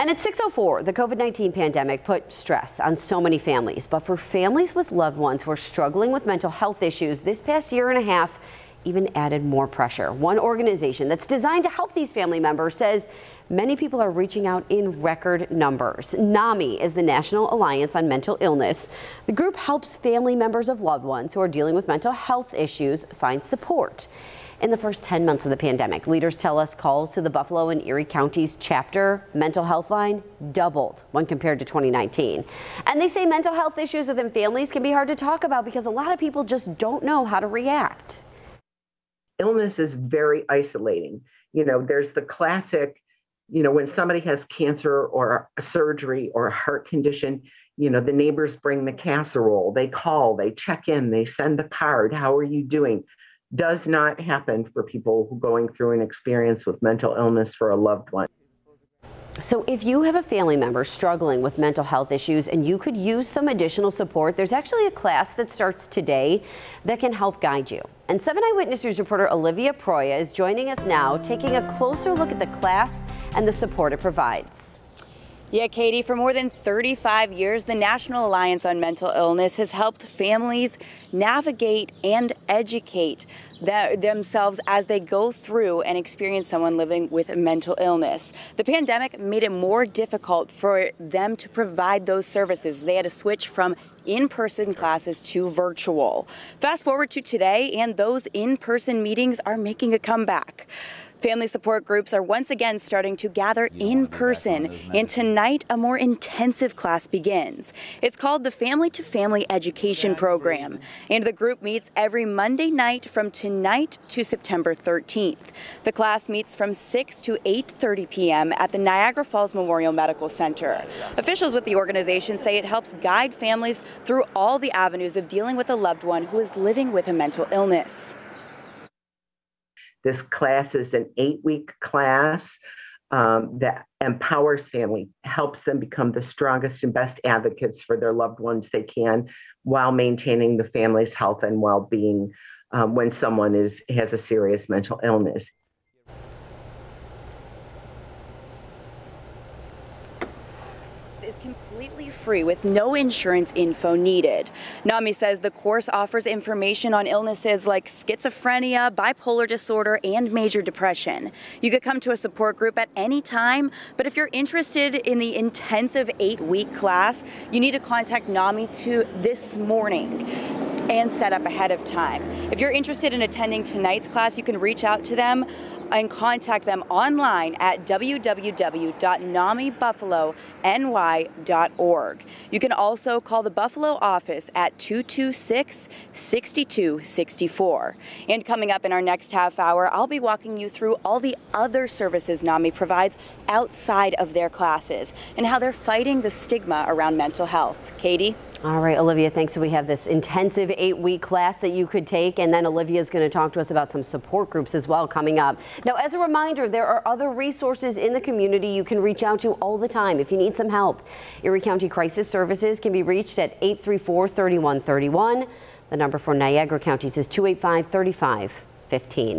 And at 6:04, the COVID-19 pandemic put stress on so many families. But for families with loved ones who are struggling with mental health issues, this past year and a half even added more pressure. One organization that's designed to help these family members says many people are reaching out in record numbers. NAMI is the National Alliance on Mental Illness. The group helps family members of loved ones who are dealing with mental health issues find support. In the first 10 months of the pandemic, leaders tell us calls to the Buffalo and Erie counties chapter mental health line doubled when compared to 2019. And they say mental health issues within families can be hard to talk about because a lot of people just don't know how to react. Illness is very isolating. There's the classic, when somebody has cancer or a surgery or a heart condition, the neighbors bring the casserole, they call, they check in, they send a card. How are you doing? Does not happen for people who are going through an experience with mental illness for a loved one. So if you have a family member struggling with mental health issues and you could use some additional support, there's actually a class that starts today that can help guide you. And 7 Eyewitness News reporter Olivia Proya is joining us now, taking a closer look at the class and the support it provides. Yeah, Katie, for more than 35 years, the National Alliance on Mental Illness has helped families navigate and educate themselves as they go through and experience someone living with a mental illness. The pandemic made it more difficult for them to provide those services. They had to switch from in-person classes to virtual. Fast forward to today, and those in-person meetings are making a comeback. Family support groups are once again starting to gather in person, and tonight a more intensive class begins. It's called the Family to Family Education Program, and the group meets every Monday night from tonight to September 13th. The class meets from 6 to 8:30 p.m. at the Niagara Falls Memorial Medical Center. Officials with the organization say it helps guide families through all the avenues of dealing with a loved one who is living with a mental illness. This class is an 8-week class that empowers family, helps them become the strongest and best advocates for their loved ones they can, while maintaining the family's health and well-being when someone has a serious mental illness. Is completely free with no insurance info needed. NAMI says the course offers information on illnesses like schizophrenia, bipolar disorder, and major depression. You could come to a support group at any time, but if you're interested in the intensive 8-week class, you need to contact NAMI this morning and set up ahead of time. If you're interested in attending tonight's class, you can reach out to them and contact them online at www.namibuffalony.org. You can also call the Buffalo office at 226-6264. And coming up in our next half hour, I'll be walking you through all the other services NAMI provides outside of their classes and how they're fighting the stigma around mental health. Katie? All right, Olivia, thanks. So we have this intensive 8-week class that you could take, and then Olivia is going to talk to us about some support groups as well coming up. Now, as a reminder, there are other resources in the community you can reach out to all the time if you need some help. Erie County Crisis Services can be reached at 834-3131. The number for Niagara counties is 285-3515.